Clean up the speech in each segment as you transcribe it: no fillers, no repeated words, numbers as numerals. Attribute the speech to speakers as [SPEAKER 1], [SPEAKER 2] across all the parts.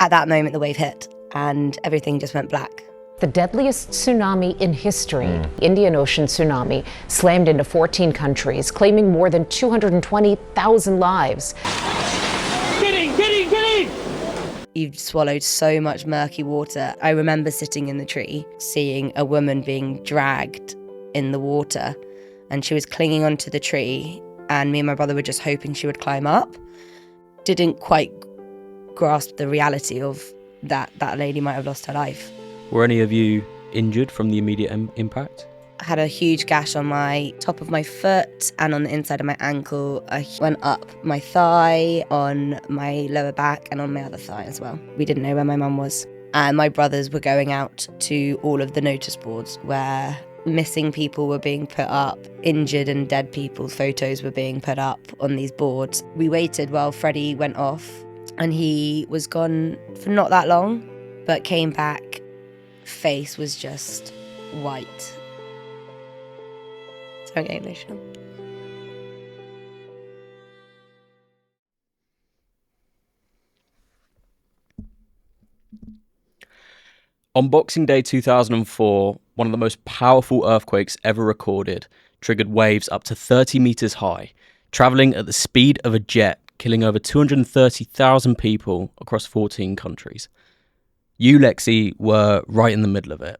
[SPEAKER 1] At that moment, the wave hit and everything just went black.
[SPEAKER 2] The deadliest tsunami in history, Indian Ocean tsunami, slammed into 14 countries, claiming more than 220,000 lives.
[SPEAKER 1] You've swallowed so much murky water. I remember sitting in the tree, seeing a woman being dragged in the water, and she was clinging onto the tree, and me and my brother were just hoping she would climb up. Didn't quite grasp the reality of that lady might have lost her life.
[SPEAKER 3] Were any of you injured from the immediate impact?
[SPEAKER 1] I had a huge gash on my top of my foot and on the inside of my ankle. I went up my thigh, on my lower back and on my other thigh as well. We didn't know where my mum was. And my brothers were going out to all of the notice boards where missing people were being put up, injured and dead people's photos were being put up on these boards. We waited while Freddie went off, and he was gone for not that long, but came back. Face was just white. Sorry, emotional.
[SPEAKER 3] On Boxing Day 2004, one of the most powerful earthquakes ever recorded triggered waves up to 30 meters high, traveling at the speed of a jet, killing over 230,000 people across 14 countries. You, Lexi, were right in the middle of it.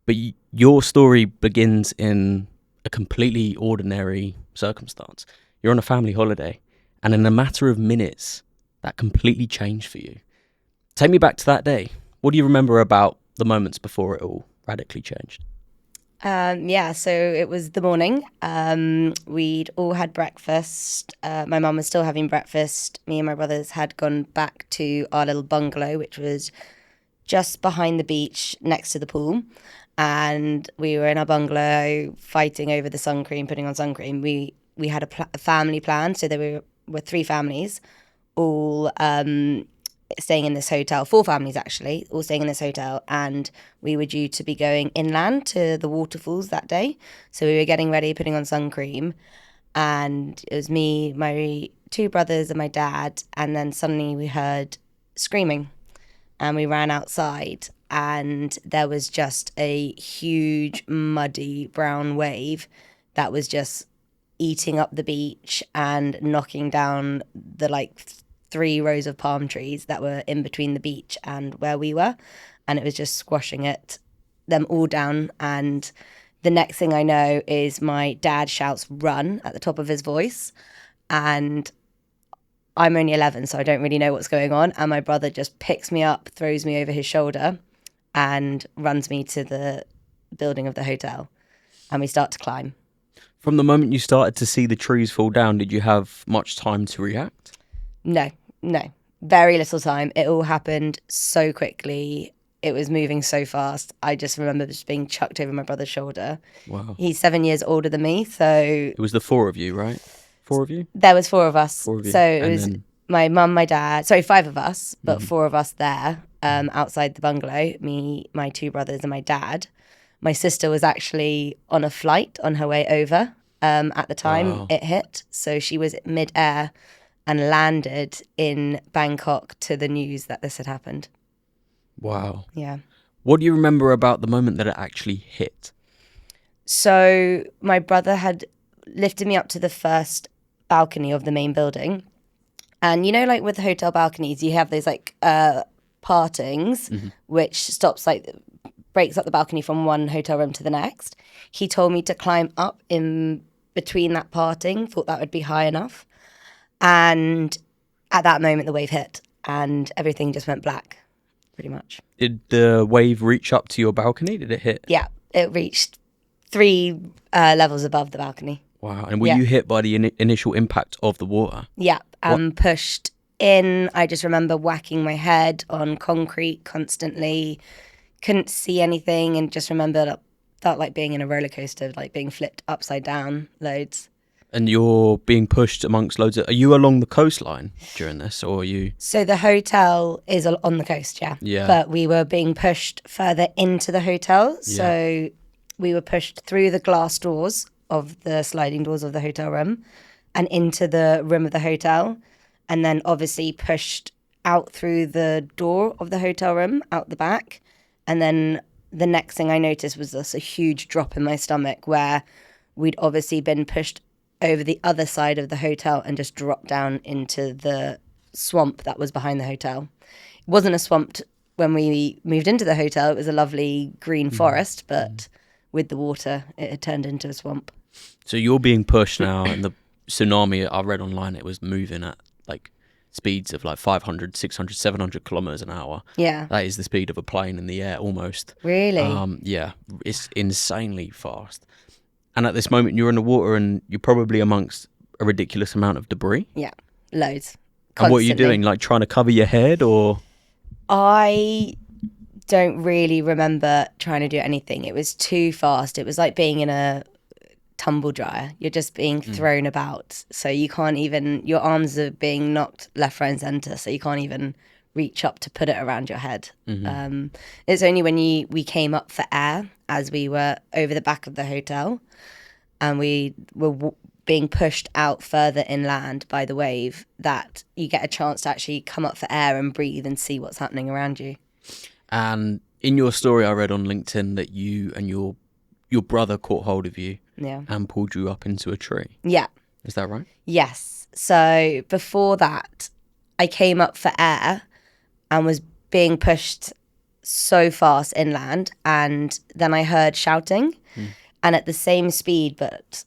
[SPEAKER 3] But your story begins in a completely ordinary circumstance. You're on a family holiday, and in a matter of minutes, that completely changed for you. Take me back to that day. What do you remember about the moments before it all radically changed?
[SPEAKER 1] So it was the morning. We'd all had breakfast. My mum was still having breakfast. Me and my brothers had gone back to our little bungalow, which was just behind the beach next to the pool. And we were in our bungalow fighting over the sun cream, putting on sun cream. We had a family plan, so there were 3 families, all staying in this hotel, 4 families actually, all staying in this hotel, and we were due to be going inland to the waterfalls that day. So we were getting ready, putting on sun cream, and it was me, my 2 brothers and my dad, and then suddenly we heard screaming, and we ran outside, and there was just a huge muddy brown wave that was just eating up the beach and knocking down the 3 rows of palm trees that were in between the beach and where we were, and it was just squashing them all down. And the next thing I know is my dad shouts "run" at the top of his voice, and I'm only 11, so I don't really know what's going on, and my brother just picks me up, throws me over his shoulder and runs me to the building of the hotel, and we start to climb.
[SPEAKER 3] From the moment you started to see the trees fall down, did you have much time to react?
[SPEAKER 1] No, very little time. It all happened so quickly. It was moving so fast. I just remember just being chucked over my brother's shoulder.
[SPEAKER 3] Wow.
[SPEAKER 1] He's 7 years older than me, so...
[SPEAKER 3] It was the 4 of you, right? 4 of you?
[SPEAKER 1] There was 4 of us.
[SPEAKER 3] 4 of you.
[SPEAKER 1] So it was my mum, my dad... Sorry, 5 of us, but 4 of us there outside the bungalow. Me, my 2 brothers and my dad. My sister was actually on a flight on her way over at the time it hit. So she was mid-air and landed in Bangkok to the news that this had happened.
[SPEAKER 3] Wow.
[SPEAKER 1] Yeah.
[SPEAKER 3] What do you remember about the moment that it actually hit?
[SPEAKER 1] So my brother had lifted me up to the first balcony of the main building. And with the hotel balconies, you have those partings, which breaks up the balcony from one hotel room to the next. He told me to climb up in between that parting, thought that would be high enough. And at that moment, the wave hit and everything just went black, pretty much.
[SPEAKER 3] Did the wave reach up to your balcony? Did it hit?
[SPEAKER 1] Yeah, it reached 3 levels above the balcony.
[SPEAKER 3] Wow. And were you hit by the initial impact of the water?
[SPEAKER 1] Yeah, pushed in. I just remember whacking my head on concrete constantly, couldn't see anything, and just remember felt like being in a roller coaster, like being flipped upside down loads.
[SPEAKER 3] And you're being pushed amongst loads of... Are you along the coastline during this, or are you...
[SPEAKER 1] So the hotel is on the coast, yeah.
[SPEAKER 3] Yeah.
[SPEAKER 1] But we were being pushed further into the hotel.
[SPEAKER 3] Yeah.
[SPEAKER 1] So we were pushed through the glass doors of the sliding doors of the hotel room and into the room of the hotel. And then obviously pushed out through the door of the hotel room, out the back. And then the next thing I noticed was this a huge drop in my stomach where we'd obviously been pushed over the other side of the hotel and just dropped down into the swamp that was behind the hotel. It wasn't a swamp when we moved into the hotel. It was a lovely green forest, but with the water, it had turned into a swamp.
[SPEAKER 3] So you're being pushed now, and the tsunami, I read online, it was moving at like speeds of like 500, 600, 700 kilometers an hour.
[SPEAKER 1] Yeah.
[SPEAKER 3] That is the speed of a plane in the air almost.
[SPEAKER 1] Really?
[SPEAKER 3] Yeah, it's insanely fast. And at this moment, you're in the water and you're probably amongst a ridiculous amount of debris.
[SPEAKER 1] Yeah, loads. Constantly.
[SPEAKER 3] And what are you doing? Like trying to cover your head or?
[SPEAKER 1] I don't really remember trying to do anything. It was too fast. It was like being in a tumble dryer. You're just being thrown about. So you can't even, your arms are being knocked left, right and centre. So you can't even reach up to put it around your head. It's only when we came up for air as we were over the back of the hotel and we were being pushed out further inland by the wave that you get a chance to actually come up for air and breathe and see what's happening around you.
[SPEAKER 3] And in your story, I read on LinkedIn that you and your brother caught hold of you and pulled you up into a tree.
[SPEAKER 1] Yeah.
[SPEAKER 3] Is that right?
[SPEAKER 1] Yes. So before that, I came up for air and was being pushed so fast inland, and then I heard shouting and at the same speed, but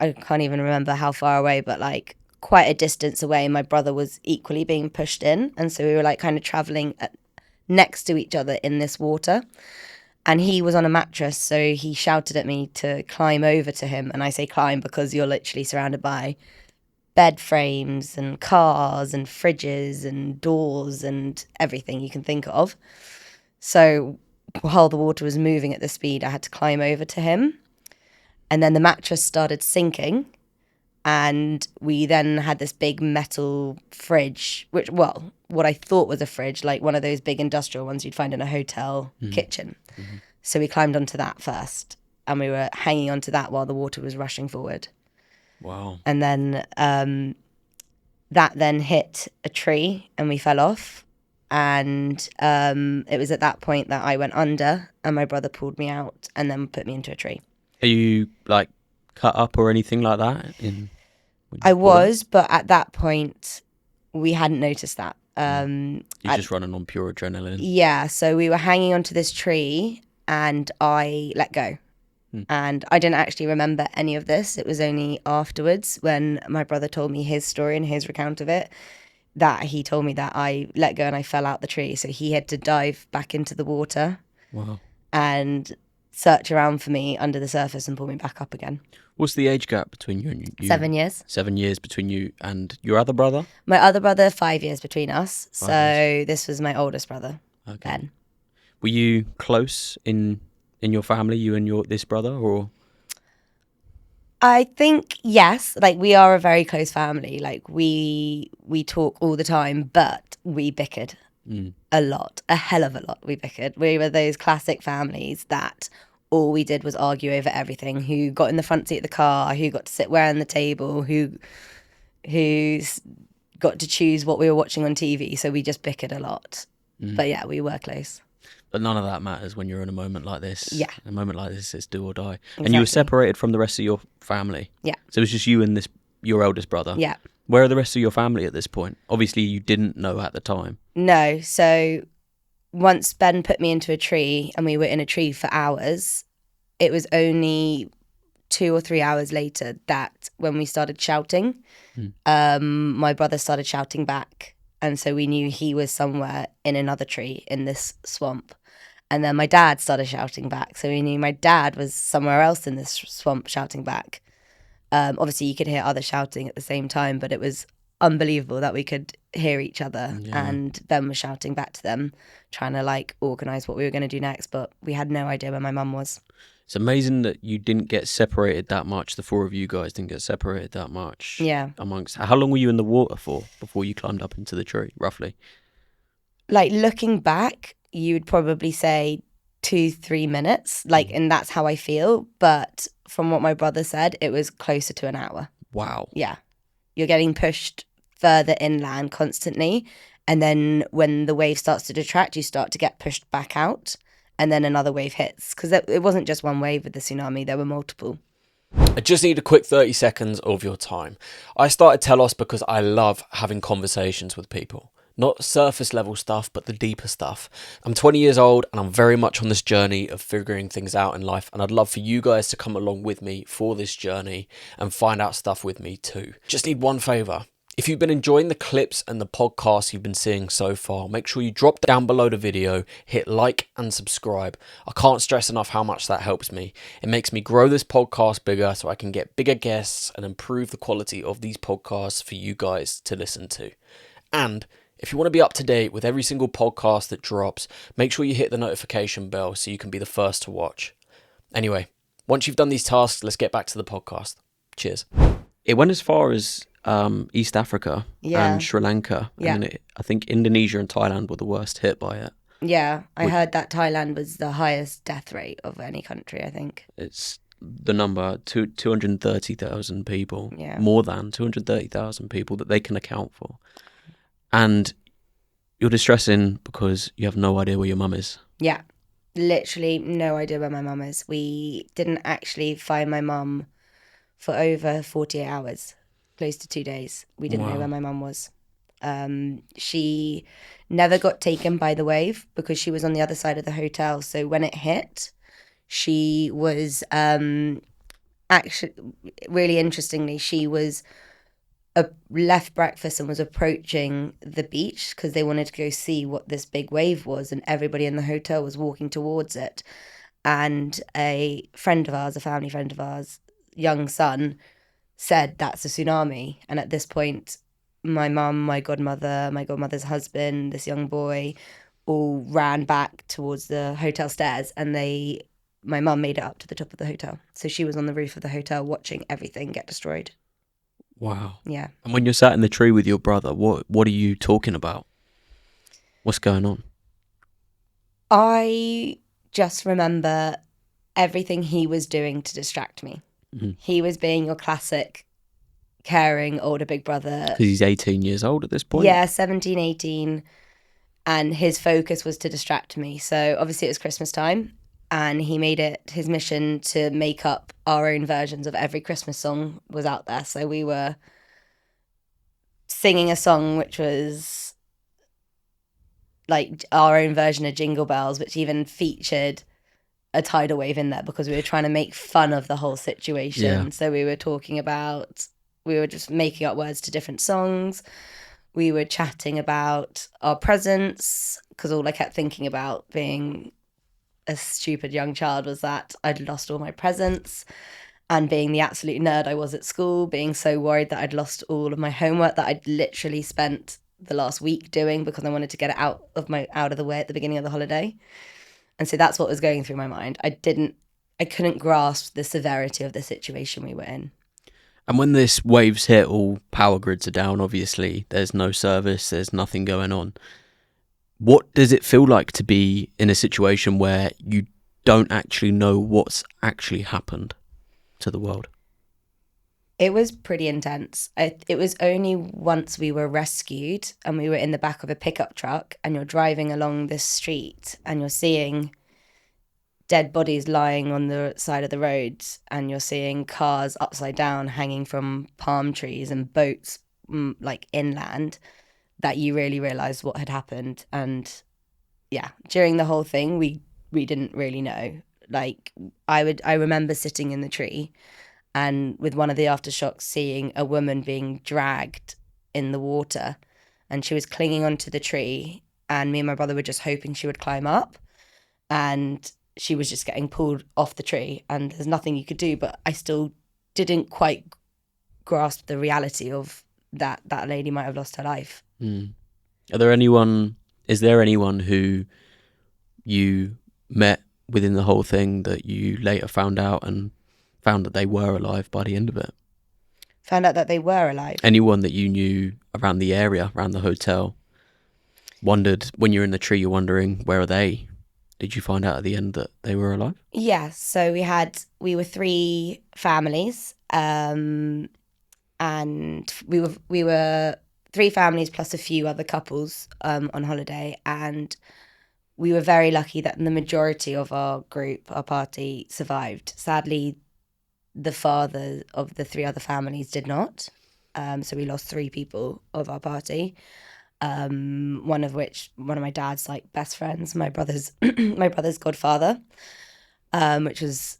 [SPEAKER 1] I can't even remember how far away, but like quite a distance away, my brother was equally being pushed in, and so we were like kind of traveling next to each other in this water. And he was on a mattress, so he shouted at me to climb over to him. And I say climb because you're literally surrounded by bed frames and cars and fridges and doors and everything you can think of. So while the water was moving at the speed, I had to climb over to him. And then the mattress started sinking. And we then had this big metal fridge, which, well, what I thought was a fridge, like one of those big industrial ones you'd find in a hotel kitchen. So we climbed onto that first, and we were hanging onto that while the water was rushing forward.
[SPEAKER 3] Wow.
[SPEAKER 1] And then that then hit a tree, and we fell off. And it was at that point that I went under, and my brother pulled me out and then put me into a tree.
[SPEAKER 3] Are you like cut up or anything like that?
[SPEAKER 1] I was, but at that point, we hadn't noticed that.
[SPEAKER 3] You're just running on pure adrenaline.
[SPEAKER 1] Yeah, so we were hanging onto this tree and I let go. And I didn't actually remember any of this. It was only afterwards when my brother told me his story and his recount of it that he told me that I let go and I fell out the tree. So he had to dive back into the water and search around for me under the surface and pull me back up again.
[SPEAKER 3] What's the age gap between you and you?
[SPEAKER 1] 7 years.
[SPEAKER 3] 7 years between you and your other brother?
[SPEAKER 1] My other brother, 5 years between us. So this was my oldest brother, Ben.
[SPEAKER 3] Were you close in your family, you and this brother, or?
[SPEAKER 1] I think yes. Like we are a very close family. Like we talk all the time, but we bickered a lot, a hell of a lot. We bickered. We were those classic families that all we did was argue over everything: who got in the front seat of the car, who got to sit where on the table, who's got to choose what we were watching on TV. So we just bickered a lot. But yeah, we were close.
[SPEAKER 3] But none of that matters when you're in a moment like this.
[SPEAKER 1] Yeah.
[SPEAKER 3] A moment like this, it's do or die.
[SPEAKER 1] Exactly.
[SPEAKER 3] And you were separated from the rest of your family.
[SPEAKER 1] Yeah.
[SPEAKER 3] So it was just you and your eldest brother.
[SPEAKER 1] Yeah.
[SPEAKER 3] Where are the rest of your family at this point? Obviously, you didn't know at the time.
[SPEAKER 1] No. So once Ben put me into a tree and we were in a tree for hours, it was only 2 or 3 hours later that when we started shouting, my brother started shouting back. And so we knew he was somewhere in another tree in this swamp. And then my dad started shouting back. So we knew my dad was somewhere else in this swamp shouting back. Obviously, you could hear others shouting at the same time, but it was unbelievable that we could hear each other.
[SPEAKER 3] Yeah.
[SPEAKER 1] And Ben was shouting back to them, trying to like organise what we were going to do next. But we had no idea where my mum was.
[SPEAKER 3] It's amazing that you didn't get separated that much. The four of you guys didn't get separated that much.
[SPEAKER 1] Yeah.
[SPEAKER 3] How long were you in the water for before you climbed up into the tree, roughly?
[SPEAKER 1] Like looking back, you would probably say 2-3 minutes. Like, and that's how I feel. But from what my brother said, it was closer to an hour.
[SPEAKER 3] Wow.
[SPEAKER 1] Yeah. You're getting pushed further inland constantly. And then when the wave starts to detract, you start to get pushed back out. And then another wave hits. Because it wasn't just one wave with the tsunami, there were multiple.
[SPEAKER 3] I just need a quick 30 seconds of your time. I started Telos because I love having conversations with people. Not surface level stuff, but the deeper stuff. I'm 20 years old and I'm very much on this journey of figuring things out in life. And I'd love for you guys to come along with me for this journey and find out stuff with me too. Just need one favour. If you've been enjoying the clips and the podcasts you've been seeing so far, make sure you drop down below the video, hit like and subscribe. I can't stress enough how much that helps me. It makes me grow this podcast bigger so I can get bigger guests and improve the quality of these podcasts for you guys to listen to. And if you want to be up to date with every single podcast that drops, make sure you hit the notification bell so you can be the first to watch. Anyway, once you've done these tasks, let's get back to the podcast. Cheers. It went as far as East Africa and Sri Lanka.
[SPEAKER 1] Yeah.
[SPEAKER 3] I think Indonesia and Thailand were the worst hit by it.
[SPEAKER 1] Yeah, I heard that Thailand was the highest death rate of any country, I think.
[SPEAKER 3] It's the number, 230,000 people.
[SPEAKER 1] Yeah.
[SPEAKER 3] More than 230,000 people that they can account for. And you're distressing because you have no idea where your mum is.
[SPEAKER 1] Yeah, literally no idea where my mum is. We didn't actually find my mum for over 48 hours, close to 2 days. We didn't know where my mum was. She never got taken by the wave because she was on the other side of the hotel. So when it hit, she was actually, really interestingly, she was left breakfast and was approaching the beach because they wanted to go see what this big wave was, and everybody in the hotel was walking towards it. And a friend of ours, a family friend of ours, young son, said that's a tsunami. And at this point, my mum, my godmother's husband, this young boy, all ran back towards the hotel stairs, and my mum made it up to the top of the hotel. So she was on the roof of the hotel watching everything get destroyed.
[SPEAKER 3] Wow.
[SPEAKER 1] Yeah.
[SPEAKER 3] And when you're sat in the tree with your brother, what are you talking about? What's going on?
[SPEAKER 1] I just remember everything he was doing to distract me. Mm-hmm. He was being your classic caring older big brother.
[SPEAKER 3] Because he's 18 years old at this point?
[SPEAKER 1] Yeah, 17, 18. And his focus was to distract me. So obviously it was Christmas time. And he made it his mission to make up our own versions of every Christmas song was out there. So we were singing a song which was like our own version of Jingle Bells, which even featured a tidal wave in there because we were trying to make fun of the whole situation. Yeah. So we were just making up words to different songs. We were chatting about our presents because all I kept thinking about being a stupid young child was that I'd lost all my presents, and being the absolute nerd I was at school, being so worried that I'd lost all of my homework that I'd literally spent the last week doing because I wanted to get it out of the way at the beginning of the holiday. And so that's what was going through my mind. I couldn't grasp the severity of the situation we were in.
[SPEAKER 3] And when this waves hit, all power grids are down, obviously. There's no service, there's nothing going on. What does it feel like to be in a situation where you don't actually know what's actually happened to the world?
[SPEAKER 1] It was pretty intense. It was only once we were rescued and we were in the back of a pickup truck and you're driving along this street and you're seeing dead bodies lying on the side of the roads and you're seeing cars upside down hanging from palm trees and boats like inland, that you really realised what had happened. And yeah, during the whole thing, we didn't really know. Like I remember sitting in the tree and with one of the aftershocks seeing a woman being dragged in the water and she was clinging onto the tree and me and my brother were just hoping she would climb up, and she was just getting pulled off the tree and there's nothing you could do. But I still didn't quite grasp the reality of that lady might have lost her life.
[SPEAKER 3] Mm. Is there anyone who you met within the whole thing that you later found out that they were alive by the end of it?
[SPEAKER 1] Found out that they were alive?
[SPEAKER 3] Anyone that you knew around the area, around the hotel, wondered, when you're in the tree, you're wondering, where are they? Did you find out at the end that they were alive?
[SPEAKER 1] Yeah, so we were 3 families, and we were three families plus a few other couples on holiday, and we were very lucky that the majority of our group, our party, survived. Sadly, the father of the three other families did not. So we lost three people of our party. One of my dad's like best friends, my brother's my brother's godfather, which was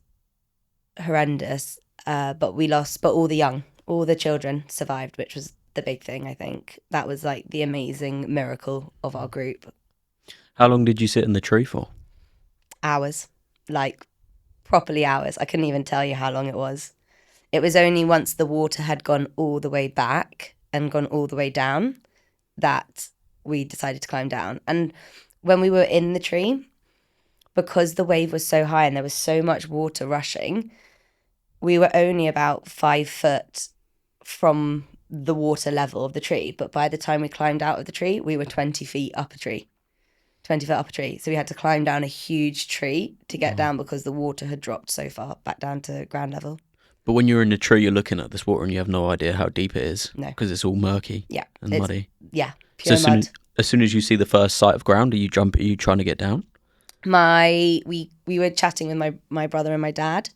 [SPEAKER 1] horrendous. But all the children survived, which was the big thing. I think that was like the amazing miracle of our group.
[SPEAKER 3] How long did you sit in the tree for?
[SPEAKER 1] Hours, like properly hours. I couldn't even tell you how long it was. It was only once the water had gone all the way back and gone all the way down that we decided to climb down. And when we were in the tree, because the wave was so high and there was so much water rushing, we were only about 5 foot from the water level of the tree. But by the time we climbed out of the tree, we were 20 feet up a tree. 20 foot up a tree. So we had to climb down a huge tree to get down because the water had dropped so far back down to ground level.
[SPEAKER 3] But when you're in the tree, you're looking at this water and you have no idea how deep it is.
[SPEAKER 1] No.
[SPEAKER 3] Because it's all murky and muddy.
[SPEAKER 1] Yeah, pure mud.
[SPEAKER 3] As soon as you see the first sight of ground, are you trying to get down?
[SPEAKER 1] We were chatting with my brother and my dad,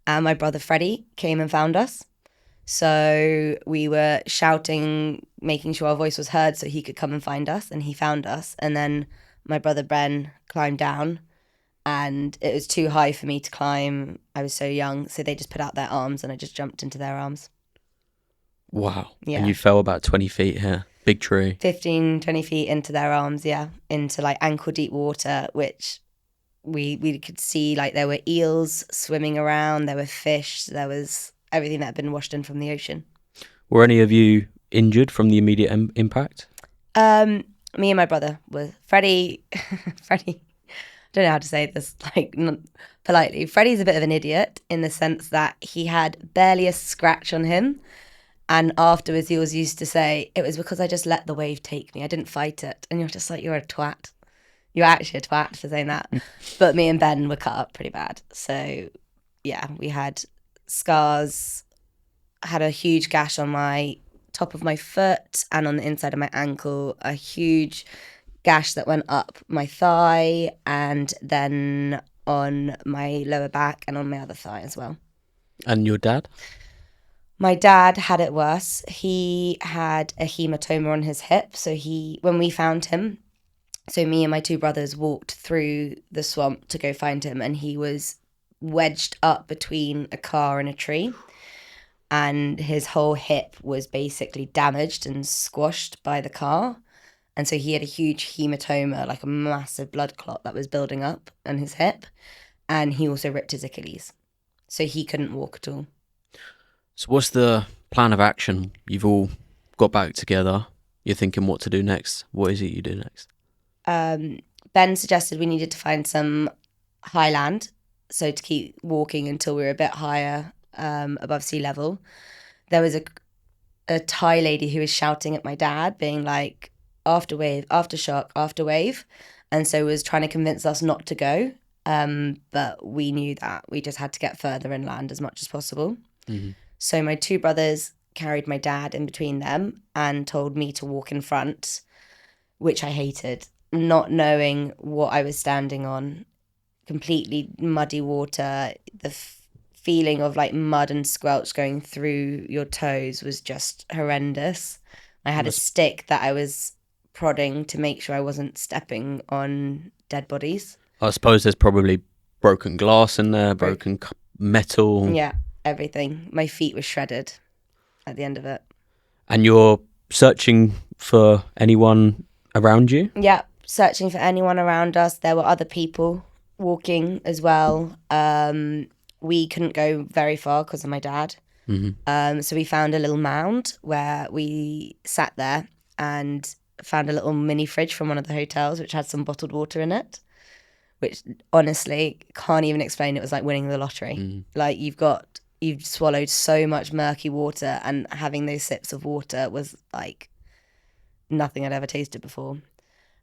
[SPEAKER 1] and my brother Freddie came and found us. So we were shouting, making sure our voice was heard so he could come and find us, and he found us. And then my brother Ben climbed down, and it was too high for me to climb. I was so young, so they just put out their arms and I just jumped into their arms.
[SPEAKER 3] Wow.
[SPEAKER 1] Yeah.
[SPEAKER 3] And you fell about 20 feet here. Big tree.
[SPEAKER 1] 15, 20 feet into their arms, yeah. Into like ankle deep water, which we could see like there were eels swimming around, there were fish, there was everything that had been washed in from the ocean.
[SPEAKER 3] Were any of you injured from the immediate impact?
[SPEAKER 1] Me and my brother were. Freddie, I don't know how to say this like politely. Freddie's a bit of an idiot in the sense that he had barely a scratch on him. And afterwards he was used to say, it was because I just let the wave take me. I didn't fight it. And you're just like, you're a twat. You're actually a twat for saying that. But me and Ben were cut up pretty bad. So yeah, we had scars. I had a huge gash on my top of my foot and on the inside of my ankle, a huge gash that went up my thigh and then on my lower back and on my other thigh as well.
[SPEAKER 3] And your dad?
[SPEAKER 1] My dad had it worse. He had a hematoma on his hip. So when we found him, so me and my two brothers walked through the swamp to go find him, and he was wedged up between a car and a tree. And his whole hip was basically damaged and squashed by the car. And so he had a huge hematoma, like a massive blood clot that was building up on his hip. And he also ripped his Achilles. So he couldn't walk at all.
[SPEAKER 3] So what's the plan of action? You've all got back together. You're thinking what to do next. What is it you do next?
[SPEAKER 1] Ben suggested we needed to find some high land, so to keep walking until we were a bit higher above sea level. There was a Thai lady who was shouting at my dad, being like, after wave, after shock, after wave. And so was trying to convince us not to go. But we knew that we just had to get further inland as much as possible. Mm-hmm. So my two brothers carried my dad in between them and told me to walk in front, which I hated, not knowing what I was standing on. Completely muddy water, the feeling of like mud and squelch going through your toes was just horrendous. I had a stick that I was prodding to make sure I wasn't stepping on dead bodies.
[SPEAKER 3] I suppose there's probably broken glass in there, broken metal.
[SPEAKER 1] Yeah, everything. My feet were shredded at the end of it.
[SPEAKER 3] And you're searching for anyone around you?
[SPEAKER 1] Yeah, searching for anyone around us. There were other people walking as well. We couldn't go very far because of my dad. Mm-hmm. So we found a little mound where we sat there and found a little mini fridge from one of the hotels which had some bottled water in it, which honestly can't even explain. It was like winning the lottery. Mm. Like you've swallowed so much murky water, and having those sips of water was like nothing I'd ever tasted before.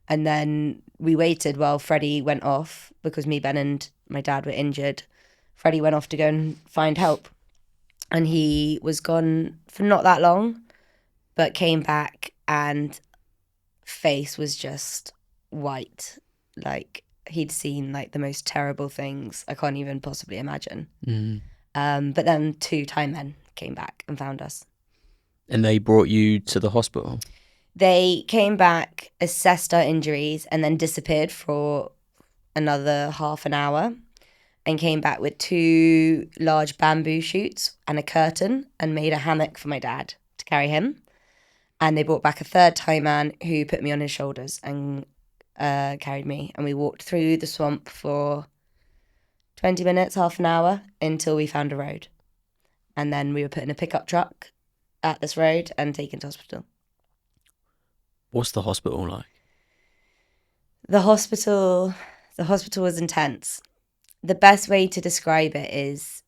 [SPEAKER 1] And then we waited while Freddie went off, because me, Ben and my dad were injured. Freddie went off to go and find help. And he was gone for not that long, but came back and face was just white. Like he'd seen like the most terrible things I can't even possibly imagine. But then 2 Thai men came back and found us.
[SPEAKER 3] And they brought you to the hospital?
[SPEAKER 1] They came back, assessed our injuries, and then disappeared for another half an hour and came back with 2 large bamboo shoots and a curtain and made a hammock for my dad to carry him. And they brought back a 3rd Thai man who put me on his shoulders and carried me. And we walked through the swamp for 20 minutes, half an hour, until we found a road. And then we were put in a pickup truck at this road and taken to hospital.
[SPEAKER 3] What's the hospital like?
[SPEAKER 1] The hospital was intense. The best way to describe it is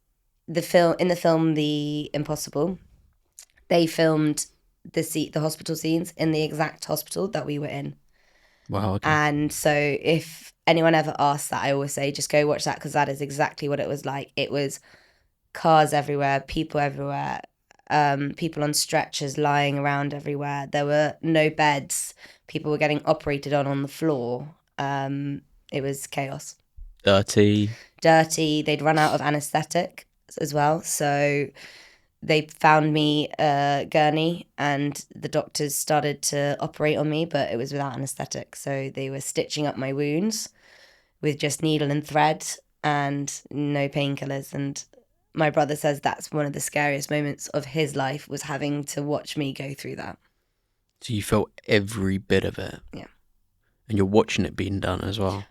[SPEAKER 1] in the film The Impossible, they filmed the hospital scenes in the exact hospital that we were in.
[SPEAKER 3] Wow, okay.
[SPEAKER 1] And so if anyone ever asks that, I always say just go watch that, because that is exactly what it was like. It was cars everywhere, people everywhere, people on stretchers lying around everywhere. There were no beds. People were getting operated on the floor. It was chaos.
[SPEAKER 3] Dirty.
[SPEAKER 1] They'd run out of anesthetic as well. So they found me a gurney and the doctors started to operate on me, but it was without anesthetic. So they were stitching up my wounds with just needle and thread and no painkillers. And my brother says that's one of the scariest moments of his life, was having to watch me go through that.
[SPEAKER 3] So you felt every bit of it?
[SPEAKER 1] Yeah.
[SPEAKER 3] And you're watching it being done as well?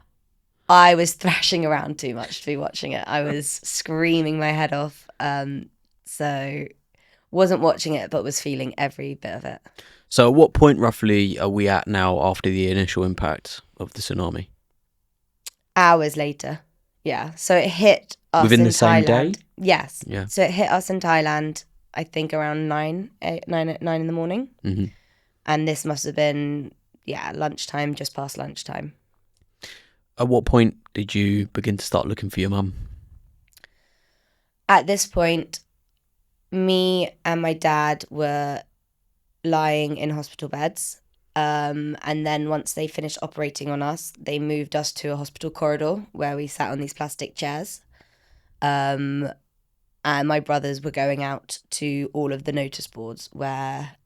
[SPEAKER 1] I was thrashing around too much to be watching it. I was screaming my head off. So wasn't watching it, but was feeling every bit of it.
[SPEAKER 3] So at what point roughly are we at now after the initial impact of the tsunami?
[SPEAKER 1] Hours later. Yeah. So it hit us
[SPEAKER 3] Within
[SPEAKER 1] in
[SPEAKER 3] the same
[SPEAKER 1] Thailand.
[SPEAKER 3] day?
[SPEAKER 1] Yes.
[SPEAKER 3] Yeah.
[SPEAKER 1] So it hit us in Thailand, I think around 9 in the morning.
[SPEAKER 3] Mm-hmm.
[SPEAKER 1] And this must have been, lunchtime, just past lunchtime.
[SPEAKER 3] At what point did you begin to start looking for your mum?
[SPEAKER 1] At this point, me and my dad were lying in hospital beds. And then once they finished operating on us, they moved us to a hospital corridor where we sat on these plastic chairs. And my brothers were going out to all of the notice boards where,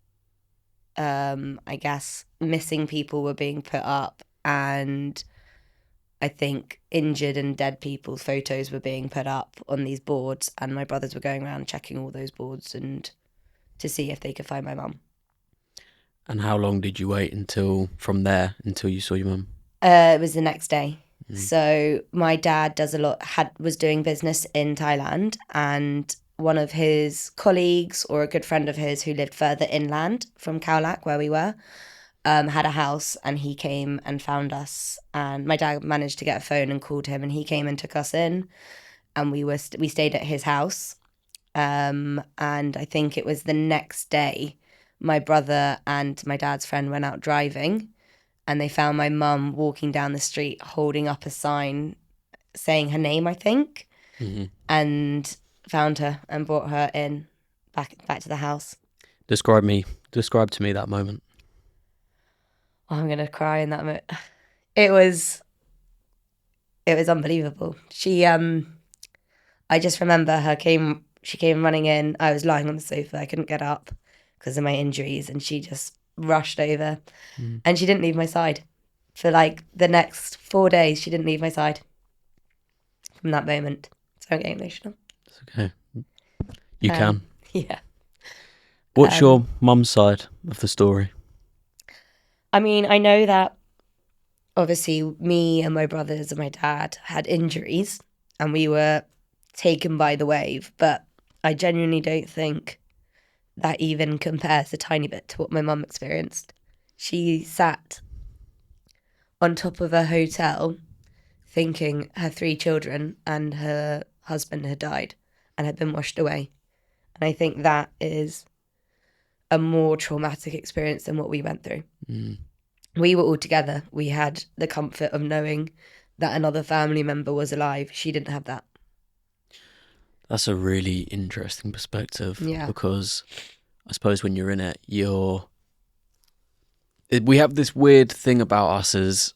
[SPEAKER 1] I guess, missing people were being put up, and I think injured and dead people's photos were being put up on these boards, and my brothers were going around checking all those boards and to see if they could find my mum.
[SPEAKER 3] And how long did you wait until you saw your mum?
[SPEAKER 1] It was the next day. So my dad was doing business in Thailand, and one of his colleagues or a good friend of his who lived further inland from Khao Lak, where we were, had a house, and he came and found us. And my dad managed to get a phone and called him, and he came and took us in, and we stayed at his house. And I think it was the next day, my brother and my dad's friend went out driving, and they found my mum walking down the street holding up a sign saying her name, I think, and found her and brought her in back to the house.
[SPEAKER 3] Describe to me that moment.
[SPEAKER 1] Oh, I'm gonna cry in that moment. It was unbelievable. I just remember she came running in. I was lying on the sofa. I couldn't get up because of my injuries, and she just rushed over, and she didn't leave my side for like the next 4 days. She didn't leave my side from that moment. So I'm getting emotional.
[SPEAKER 3] It's okay. You can.
[SPEAKER 1] Yeah.
[SPEAKER 3] What's your mum's side of the story?
[SPEAKER 1] I mean, I know that obviously me and my brothers and my dad had injuries and we were taken by the wave, but I genuinely don't think that even compares a tiny bit to what my mum experienced. She sat on top of a hotel thinking her 3 children and her husband had died and had been washed away. And I think that is a more traumatic experience than what we went through. We were all together. We had the comfort of knowing that another family member was alive. She didn't have that.
[SPEAKER 3] That's a really interesting perspective.
[SPEAKER 1] Yeah.
[SPEAKER 3] Because I suppose when you're in it, you're We have this weird thing about us as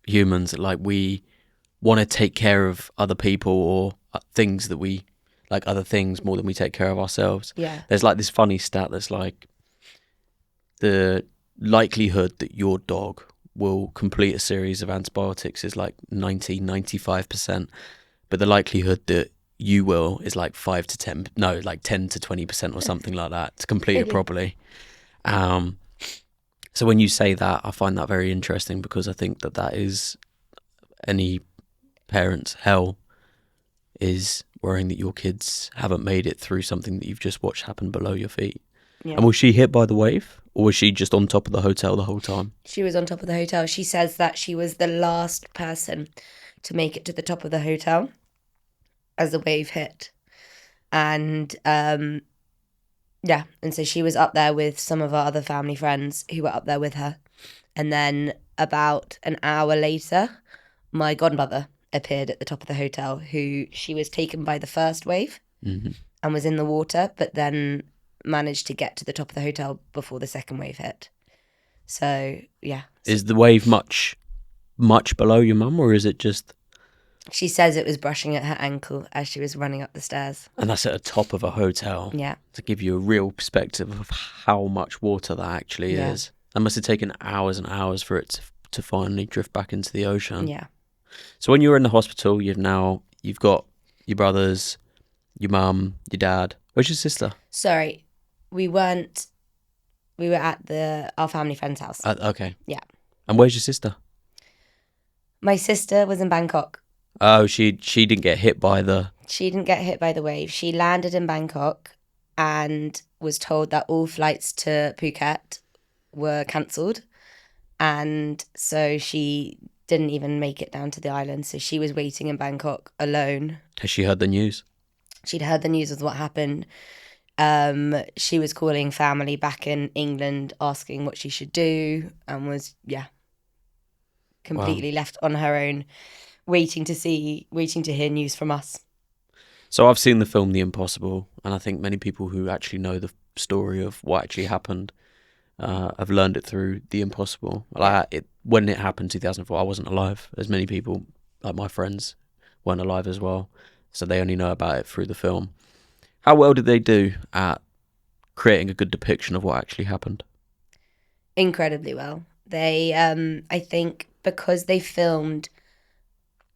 [SPEAKER 3] humans, like we want to take care of other people or things that we like other things more than we take care of ourselves.
[SPEAKER 1] Yeah.
[SPEAKER 3] There's like this funny stat that's like the likelihood that your dog will complete a series of antibiotics is like 95%, but the likelihood that you will is like 5 to 10, no, like 10 to 20% or something like that to complete it
[SPEAKER 1] Really?
[SPEAKER 3] properly. So when you say that, I find that very interesting because I think that is any parent's hell, is worrying that your kids haven't made it through something that you've just watched happen below your feet.
[SPEAKER 1] Yeah.
[SPEAKER 3] And was she hit by the wave, or was she just on top of the hotel the whole time?
[SPEAKER 1] She was on top of the hotel. She says that she was the last person to make it to the top of the hotel as the wave hit. And yeah, and so she was up there with some of our other family friends who were up there with her. And then about an hour later, my godmother appeared at the top of the hotel, who she was taken by the first wave and was in the water, but then managed to get to the top of the hotel before the second wave hit. So, yeah.
[SPEAKER 3] Is the wave much below your mum, or is it just...
[SPEAKER 1] She says it was brushing at her ankle as she was running up the stairs.
[SPEAKER 3] And that's at the top of a hotel.
[SPEAKER 1] Yeah.
[SPEAKER 3] To give you a real perspective of how much water that actually is. That must have taken hours and hours for it to finally drift back into the ocean.
[SPEAKER 1] Yeah.
[SPEAKER 3] So when you were in the hospital, you've got your brothers, your mum, your dad. Where's your sister?
[SPEAKER 1] Sorry, we were at our family friend's house.
[SPEAKER 3] Okay.
[SPEAKER 1] Yeah.
[SPEAKER 3] And where's your sister?
[SPEAKER 1] My sister was in Bangkok.
[SPEAKER 3] Oh, she didn't get hit by the...
[SPEAKER 1] She didn't get hit by the wave. She landed in Bangkok and was told that all flights to Phuket were cancelled. And so she didn't even make it down to the island. So she was waiting in Bangkok alone.
[SPEAKER 3] Has she heard the news?
[SPEAKER 1] She'd heard the news of what happened. She was calling family back in England, asking what she should do, and was, completely left on her own, waiting to hear news from us.
[SPEAKER 3] So I've seen the film The Impossible, and I think many people who actually know the story of what actually happened have learned it through The Impossible. When it happened, 2004, I wasn't alive. As many people, like my friends, weren't alive as well, so they only know about it through the film. How well did they do at creating a good depiction of what actually happened?
[SPEAKER 1] Incredibly well. They, I think, because they filmed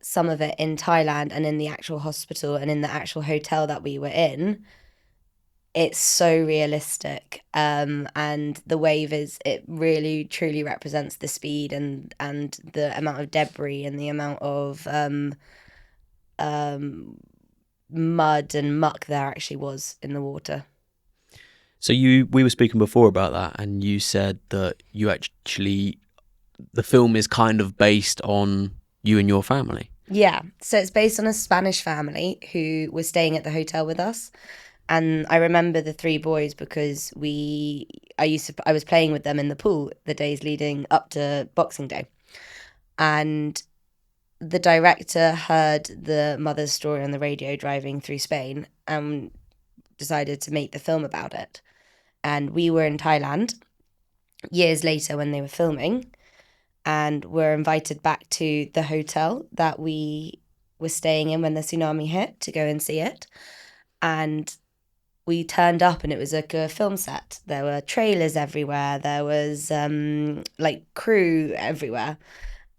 [SPEAKER 1] some of it in Thailand and in the actual hospital and in the actual hotel that we were in, it's so realistic. And the wave it really truly represents the speed and the amount of debris and the amount of mud and muck there actually was in the water.
[SPEAKER 3] So we were speaking before about that, and you said that the film is kind of based on you and your family.
[SPEAKER 1] Yeah, so it's based on a Spanish family who was staying at the hotel with us. And I remember the three boys because I was playing with them in the pool the days leading up to Boxing Day. And the director heard the mother's story on the radio driving through Spain and decided to make the film about it. And we were in Thailand years later when they were filming, and were invited back to the hotel that we were staying in when the tsunami hit to go and see it. And we turned up and it was like a film set. There were trailers everywhere. There was crew everywhere.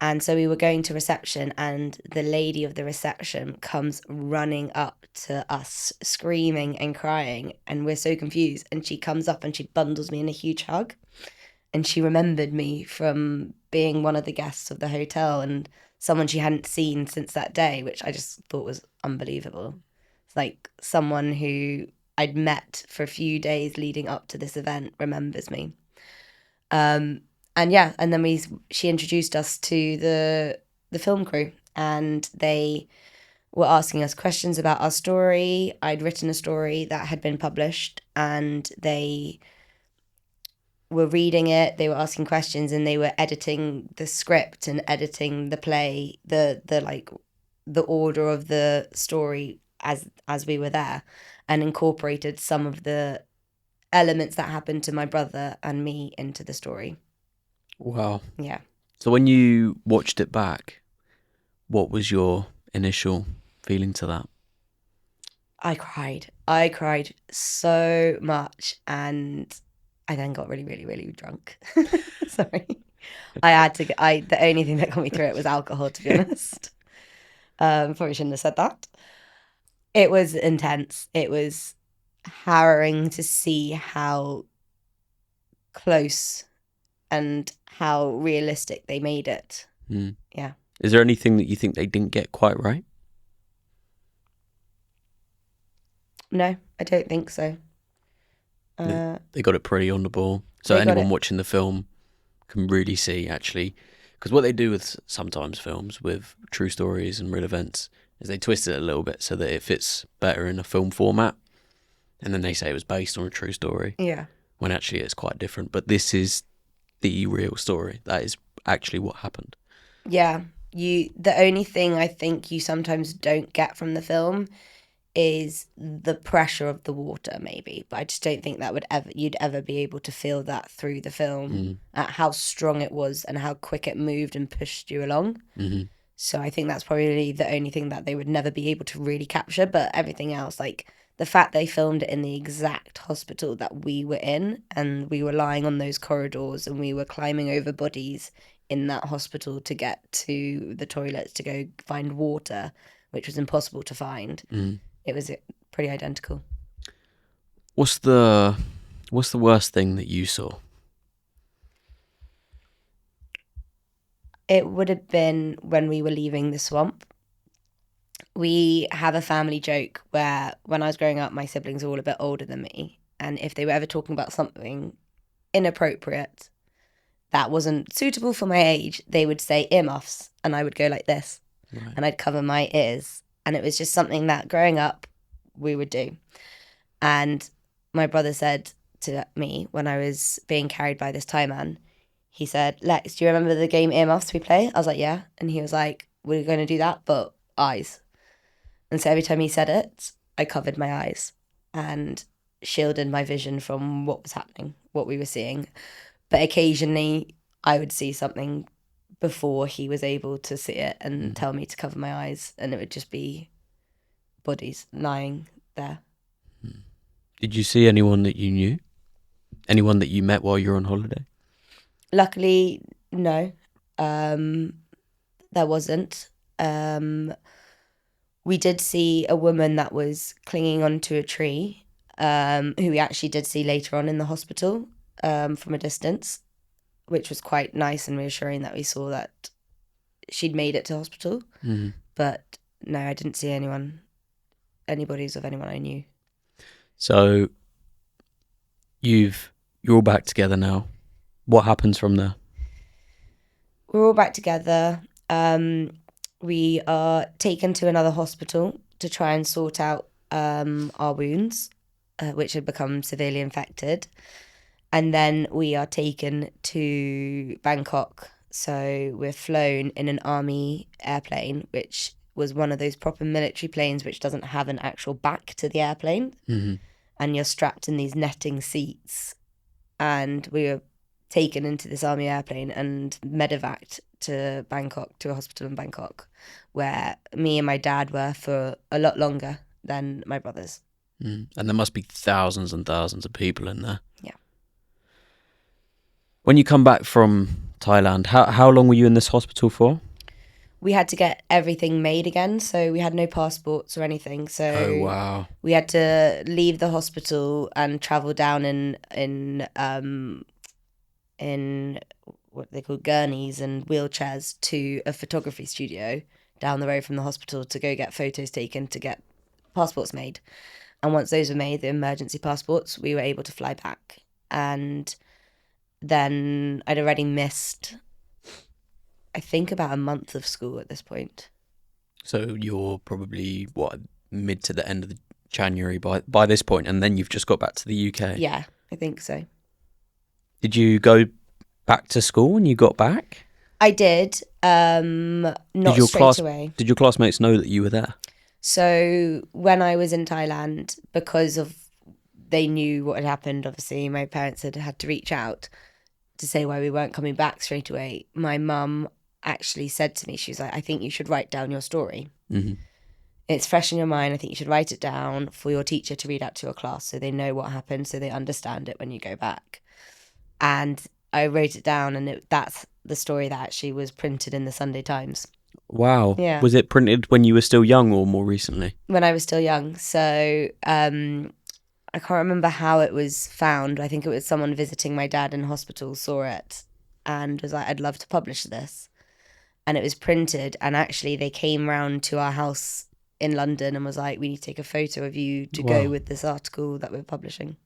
[SPEAKER 1] And so we were going to reception, and the lady of the reception comes running up to us, screaming and crying. And we're so confused. And she comes up and she bundles me in a huge hug. And she remembered me from being one of the guests of the hotel and someone she hadn't seen since that day, which I just thought was unbelievable. It's like someone who I'd met for a few days leading up to this event remembers me. And then she introduced us to the film crew, and they were asking us questions about our story. I'd written a story that had been published, and they were reading it, they were asking questions, and they were editing the script and editing the play, the order of the story as we were there, and incorporated some of the elements that happened to my brother and me into the story.
[SPEAKER 3] Wow.
[SPEAKER 1] Yeah.
[SPEAKER 3] So when you watched it back, what was your initial feeling to that?
[SPEAKER 1] I cried. I cried so much, and I then got really, really, really drunk. Sorry. I had to get, the only thing that got me through it was alcohol, to be honest. Probably shouldn't have said that. It was intense. It was harrowing to see how close and how realistic they made it.
[SPEAKER 3] Mm.
[SPEAKER 1] Yeah.
[SPEAKER 3] Is there anything that you think they didn't get quite right?
[SPEAKER 1] No, I don't think so.
[SPEAKER 3] They got it pretty on the ball. So
[SPEAKER 1] They got
[SPEAKER 3] anyone
[SPEAKER 1] it.
[SPEAKER 3] watching the film can really see, actually, because what they do with sometimes films with true stories and real events is they twist it a little bit so that it fits better in a film format, and then they say it was based on a true story
[SPEAKER 1] Yeah.
[SPEAKER 3] when actually it's quite different. But this is the real story. That is actually what happened.
[SPEAKER 1] Yeah. The only thing I think you sometimes don't get from the film is the pressure of the water, maybe. But I just don't think that you'd ever be able to feel that through the film at how strong it was and how quick it moved and pushed you along.
[SPEAKER 3] Mm-hmm.
[SPEAKER 1] So I think that's probably the only thing that they would never be able to really capture. But everything else, like the fact they filmed it in the exact hospital that we were in, and we were lying on those corridors and we were climbing over bodies in that hospital to get to the toilets to go find water, which was impossible to find. It was pretty identical.
[SPEAKER 3] What's the worst thing that you saw?
[SPEAKER 1] It would have been when we were leaving the swamp. We have a family joke where when I was growing up, my siblings were all a bit older than me. And if they were ever talking about something inappropriate that wasn't suitable for my age, they would say earmuffs. And I would go like this.
[SPEAKER 3] Right.
[SPEAKER 1] And I'd cover my ears. And it was just something that growing up, we would do. And my brother said to me when I was being carried by this Thai man, he said, Lex, do you remember the game earmuffs we play? I was like, yeah. And he was like, we're going to do that, but eyes. And so every time he said it, I covered my eyes and shielded my vision from what was happening, what we were seeing. But occasionally I would see something before he was able to see it and tell me to cover my eyes, and it would just be bodies lying there.
[SPEAKER 3] Did you see anyone that you knew? Anyone that you met while you were on holiday?
[SPEAKER 1] Luckily, no. There wasn't. We did see a woman that was clinging onto a tree, who we actually did see later on in the hospital from a distance, which was quite nice and reassuring that we saw that she'd made it to hospital.
[SPEAKER 3] Mm-hmm.
[SPEAKER 1] But no, I didn't see any bodies of anyone I knew.
[SPEAKER 3] So you're all back together now. What happens from there?
[SPEAKER 1] We're all back together. We are taken to another hospital to try and sort out our wounds, which had become severely infected. And then we are taken to Bangkok. So we're flown in an army airplane, which was one of those proper military planes which doesn't have an actual back to the airplane.
[SPEAKER 3] Mm-hmm.
[SPEAKER 1] And you're strapped in these netting seats. And we were taken into this army airplane and medevaced to Bangkok, to a hospital in Bangkok, where me and my dad were for a lot longer than my brothers.
[SPEAKER 3] And there must be thousands and thousands of people in there.
[SPEAKER 1] Yeah.
[SPEAKER 3] When you come back from Thailand, how long were you in this hospital for?
[SPEAKER 1] We had to get everything made again, so we had no passports or anything. So
[SPEAKER 3] Oh, wow.
[SPEAKER 1] we had to leave the hospital and travel down in what they call gurneys and wheelchairs to a photography studio down the road from the hospital to go get photos taken to get passports made. And once those were made, the emergency passports, we were able to fly back. And then I'd already missed, I think, about a month of school at this point.
[SPEAKER 3] So you're probably, mid to the end of January by this point, and then you've just got back to the UK?
[SPEAKER 1] Yeah, I think so.
[SPEAKER 3] Did you go back to school when you got back?
[SPEAKER 1] I did, not straight away.
[SPEAKER 3] Did your classmates know that you were there?
[SPEAKER 1] So when I was in Thailand, because of they knew what had happened, obviously my parents had to reach out. to say why we weren't coming back straight away, my mum actually said to me, she was like, I think you should write down your story.
[SPEAKER 3] Mm-hmm.
[SPEAKER 1] It's fresh in your mind. I think you should write it down for your teacher to read out to your class so they know what happened, so they understand it when you go back. And I wrote it down, and that's the story that actually was printed in the Sunday Times.
[SPEAKER 3] Wow.
[SPEAKER 1] Yeah.
[SPEAKER 3] Was it printed when you were still young or more recently?
[SPEAKER 1] When I was still young. So I can't remember how it was found. I think it was someone visiting my dad in hospital saw it and was like, I'd love to publish this. And it was printed, and actually they came round to our house in London and was like, we need to take a photo of you to
[SPEAKER 3] Wow.
[SPEAKER 1] go with this article that we're publishing.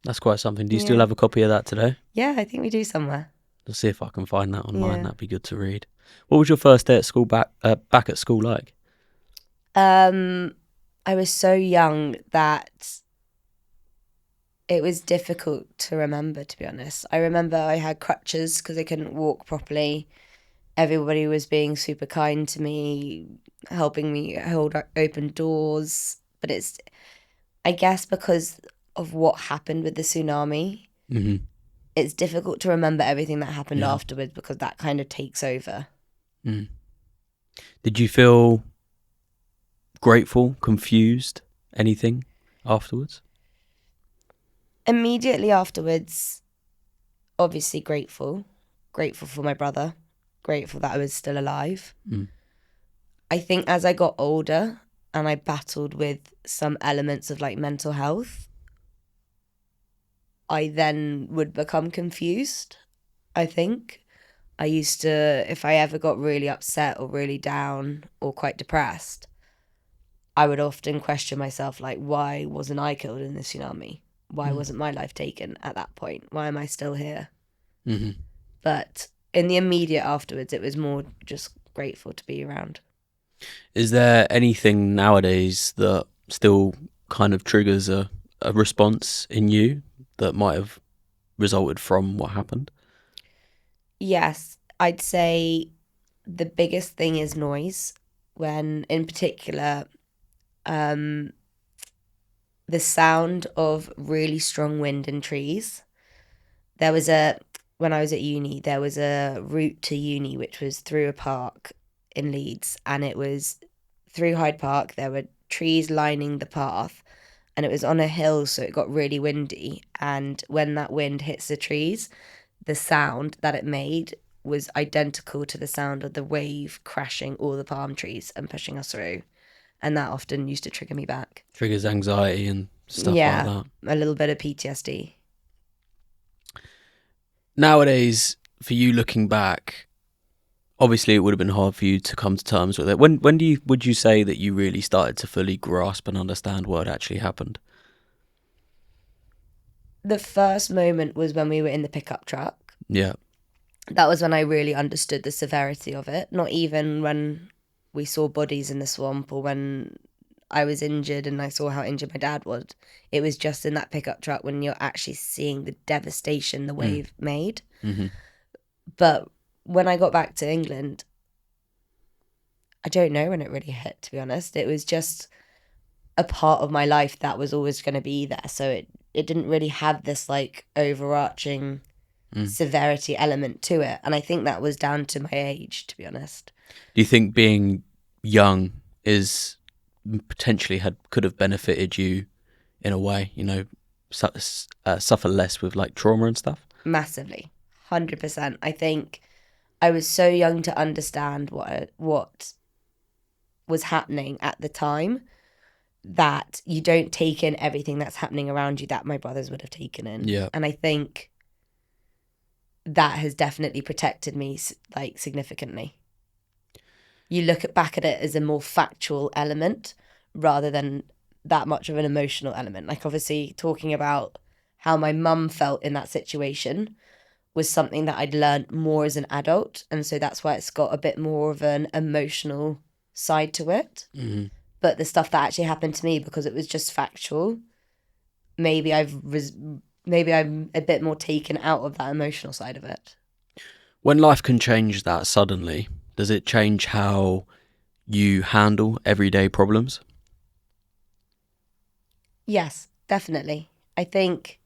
[SPEAKER 3] That's quite something. Do you
[SPEAKER 1] Yeah.
[SPEAKER 3] still have a copy of that today?
[SPEAKER 1] Yeah, I think we do somewhere.
[SPEAKER 3] I'll see if I can find that online.
[SPEAKER 1] Yeah.
[SPEAKER 3] That'd be good to read. What was your first day at school back at school like?
[SPEAKER 1] I was so young that it was difficult to remember, to be honest. I remember I had crutches because I couldn't walk properly. Everybody was being super kind to me, helping me hold open doors. But it's, I guess, because of what happened with the tsunami,
[SPEAKER 3] Mm-hmm.
[SPEAKER 1] it's difficult to remember everything that happened
[SPEAKER 3] Yeah.
[SPEAKER 1] afterwards because that kind of takes over.
[SPEAKER 3] Mm. Did you feel grateful, confused, anything afterwards?
[SPEAKER 1] Immediately afterwards, obviously grateful for my brother, grateful that I was still alive.
[SPEAKER 3] Mm.
[SPEAKER 1] I think as I got older and I battled with some elements of like mental health, I then would become confused. I think I used to, if I ever got really upset or really down or quite depressed, I would often question myself, like, why wasn't I killed in the tsunami? Why wasn't my life taken at that point? Why am I still here?
[SPEAKER 3] Mm-hmm.
[SPEAKER 1] But in the immediate afterwards, it was more just grateful to be around.
[SPEAKER 3] Is there anything nowadays that still kind of triggers a response in you that might have resulted from what happened?
[SPEAKER 1] Yes, I'd say the biggest thing is noise. When, in particular, the sound of really strong wind in trees. When I was at uni, there was a route to uni which was through a park in Leeds, and it was through Hyde Park. There were trees lining the path, and it was on a hill, so it got really windy. And when that wind hits the trees, the sound that it made was identical to the sound of the wave crashing all the palm trees and pushing us through. And that often used to trigger me back.
[SPEAKER 3] Triggers anxiety and stuff like
[SPEAKER 1] Yeah,
[SPEAKER 3] that.
[SPEAKER 1] a little bit of PTSD.
[SPEAKER 3] Nowadays, for you looking back, obviously it would have been hard for you to come to terms with it. When would you say that you really started to fully grasp and understand what had actually happened?
[SPEAKER 1] The first moment was when we were in the pickup truck.
[SPEAKER 3] Yeah.
[SPEAKER 1] That was when I really understood the severity of it. Not even when we saw bodies in the swamp or when I was injured and I saw how injured my dad was. It was just in that pickup truck when you're actually seeing the devastation the wave made.
[SPEAKER 3] Mm-hmm.
[SPEAKER 1] But when I got back to England, I don't know when it really hit, to be honest. It was just a part of my life that was always going to be there. So it didn't really have this like overarching severity element to it. And I think that was down to my age, to be honest.
[SPEAKER 3] Do you think being young is potentially could have benefited you in a way, suffer less with like trauma and stuff?
[SPEAKER 1] Massively. 100%. I think I was so young to understand what was happening at the time that you don't take in everything that's happening around you that my brothers would have taken in.
[SPEAKER 3] Yeah.
[SPEAKER 1] And I think that has definitely protected me like significantly. You look back at it as a more factual element rather than that much of an emotional element. Like obviously talking about how my mum felt in that situation was something that I'd learned more as an adult. And so that's why it's got a bit more of an emotional side to it.
[SPEAKER 3] Mm-hmm.
[SPEAKER 1] But the stuff that actually happened to me, because it was just factual, maybe I'm a bit more taken out of that emotional side of it.
[SPEAKER 3] When life can change that suddenly, does it change how you handle everyday problems?
[SPEAKER 1] Yes, definitely. I think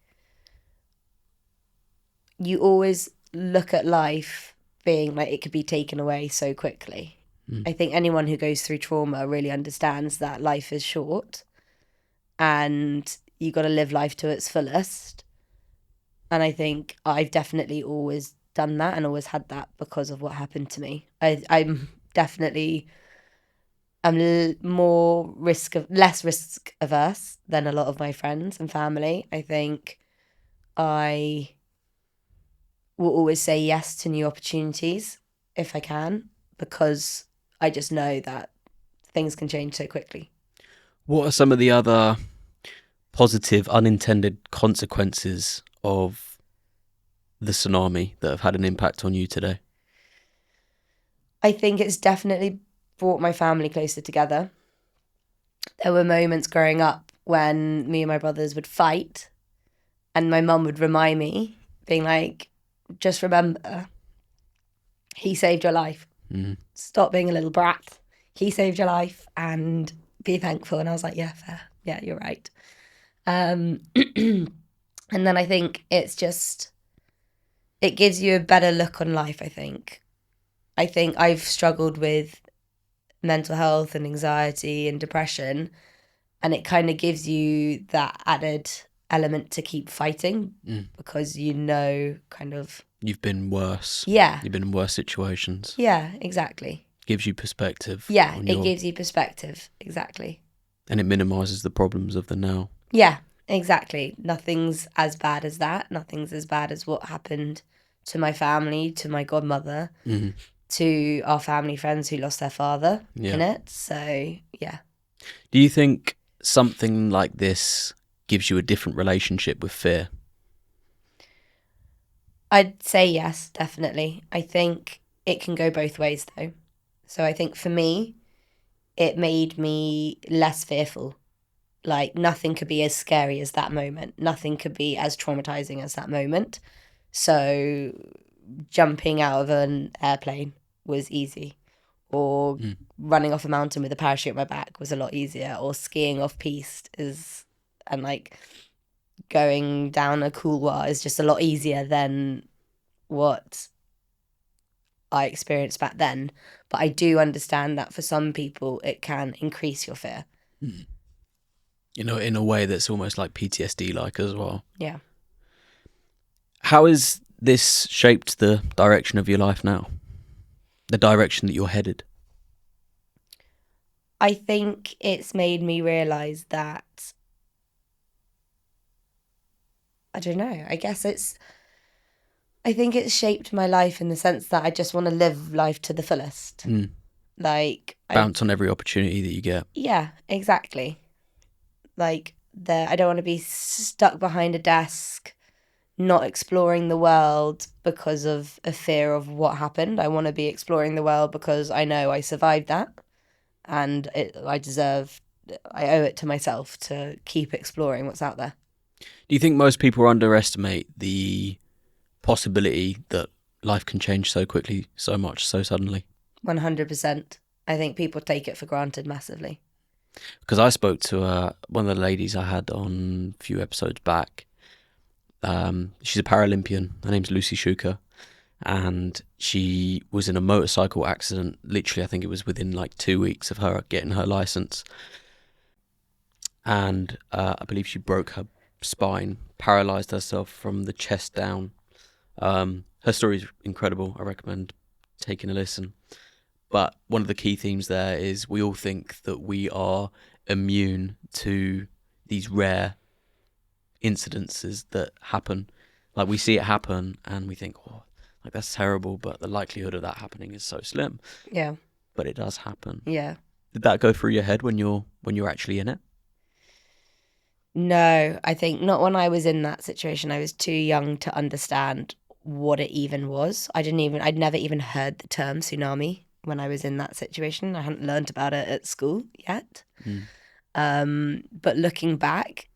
[SPEAKER 1] you always look at life being like it could be taken away so quickly. I think anyone who goes through trauma really understands that life is short and you got to live life to its fullest. And I think I've definitely always done that and always had that because of what happened to me. I'm definitely less risk averse than a lot of my friends and family. I think I will always say yes to new opportunities if I can, because I just know that things can change so quickly.
[SPEAKER 3] What are some of the other positive unintended consequences of the tsunami that have had an impact on you today?
[SPEAKER 1] I think it's definitely brought my family closer together. There were moments growing up when me and my brothers would fight and my mum would remind me, being like, just remember, he saved your life. Stop being a little brat. He saved your life and be thankful. And I was like, yeah, fair. Yeah, you're right. And then I think it gives you a better look on life, I think. I think I've struggled with mental health and anxiety and depression, and it kind of gives you that added element to keep fighting because kind of...
[SPEAKER 3] You've been worse.
[SPEAKER 1] Yeah.
[SPEAKER 3] You've been in worse situations.
[SPEAKER 1] Yeah, exactly.
[SPEAKER 3] Gives you perspective.
[SPEAKER 1] Yeah, it gives you perspective, exactly.
[SPEAKER 3] And it minimises the problems of the now.
[SPEAKER 1] Yeah, exactly. Nothing's as bad as that. Nothing's as bad as what happened to my family, to my godmother, to our family friends who lost their father in it. So, yeah.
[SPEAKER 3] Do you think something like this gives you a different relationship with fear?
[SPEAKER 1] I'd say yes, definitely. I think it can go both ways, though. So I think for me, it made me less fearful. Like, nothing could be as scary as that moment. Nothing could be as traumatizing as that moment. So jumping out of an airplane was easy. Or running off a mountain with a parachute on my back was a lot easier. Or skiing off-piste and like going down a couloir is just a lot easier than what I experienced back then. But I do understand that for some people it can increase your fear.
[SPEAKER 3] You know, in a way that's almost like PTSD-like as well.
[SPEAKER 1] Yeah.
[SPEAKER 3] How has this shaped the direction of your life now? The direction that you're headed?
[SPEAKER 1] I think it's made me realise that, I don't know, I think it's shaped my life in the sense that I just want to live life to the fullest. Like,
[SPEAKER 3] Bounce on every opportunity that you get.
[SPEAKER 1] Yeah, exactly. Like, I don't want to be stuck behind a desk, not exploring the world because of a fear of what happened. I want to be exploring the world because I know I survived that, and I owe it to myself to keep exploring what's out there.
[SPEAKER 3] Do you think most people underestimate the possibility that life can change so quickly, so much, so suddenly?
[SPEAKER 1] 100%. I think people take it for granted massively.
[SPEAKER 3] Because I spoke to one of the ladies I had on a few episodes back. She's a Paralympian. Her name's Lucy Shuker. And she was in a motorcycle accident. Literally, I think it was within like 2 weeks of her getting her license. And I believe she broke her spine, paralysed herself from the chest down. Her story is incredible. I recommend taking a listen. But one of the key themes there is we all think that we are immune to these rare incidences that happen. Like, we see it happen and we think, oh, like, that's terrible, but the likelihood of that happening is so slim.
[SPEAKER 1] Yeah.
[SPEAKER 3] But it does happen.
[SPEAKER 1] Yeah.
[SPEAKER 3] Did that go through your head when you're actually in it?
[SPEAKER 1] No, I think not when I was in that situation. I was too young to understand what it even was. I'd never even heard the term tsunami when I was in that situation. I hadn't learned about it at school yet. But looking back,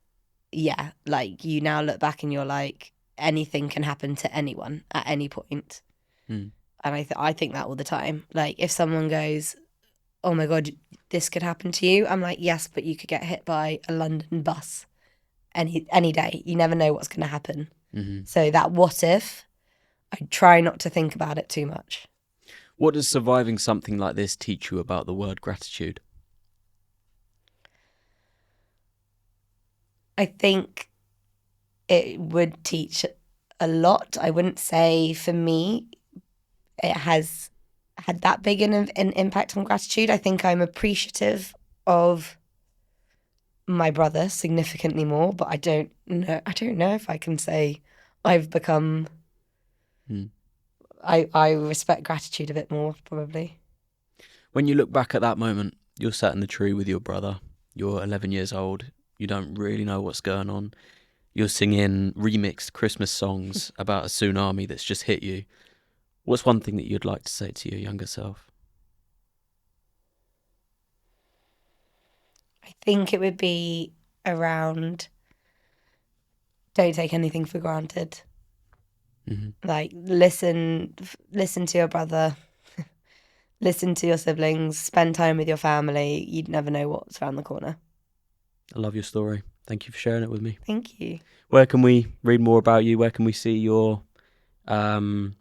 [SPEAKER 1] yeah, like, you now look back and you're like, anything can happen to anyone at any point. And I think that all the time. Like, if someone goes, oh my God, this could happen to you, I'm like, yes, but you could get hit by a London bus any day. You never know what's going to happen. So that what if I try not to think about it too much.
[SPEAKER 3] What does surviving something like this teach you about the word gratitude?
[SPEAKER 1] I think it would teach a lot. I wouldn't say for me it has had that big an impact on gratitude. I think I'm appreciative of my brother significantly more, but I don't know if I can say I've become I respect gratitude a bit more, probably.
[SPEAKER 3] When you look back at that moment, you're sat in the tree with your brother, you're 11 years old, you don't really know what's going on. You're singing remixed Christmas songs about a tsunami that's just hit you. What's one thing that you'd like to say to your younger self?
[SPEAKER 1] I think it would be around don't take anything for granted. Like listen to your brother, listen to your siblings, spend time with your family. You'd never know what's around the corner.
[SPEAKER 3] I love your story. Thank you for sharing it with me.
[SPEAKER 1] Thank you.
[SPEAKER 3] Where can we read more about you? Where can we see your article,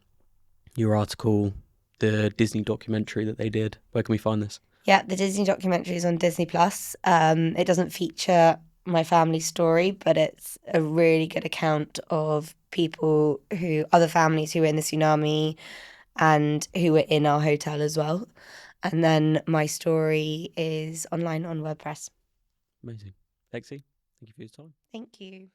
[SPEAKER 3] the Disney documentary that they did? Where can we find this?
[SPEAKER 1] Yeah, the Disney documentary is on Disney Plus. It doesn't feature my family story, but it's a really good account of other families who were in the tsunami and who were in our hotel as well. And then my story is online on WordPress.
[SPEAKER 3] Amazing. Lexi, thank you for your time.
[SPEAKER 1] Thank you.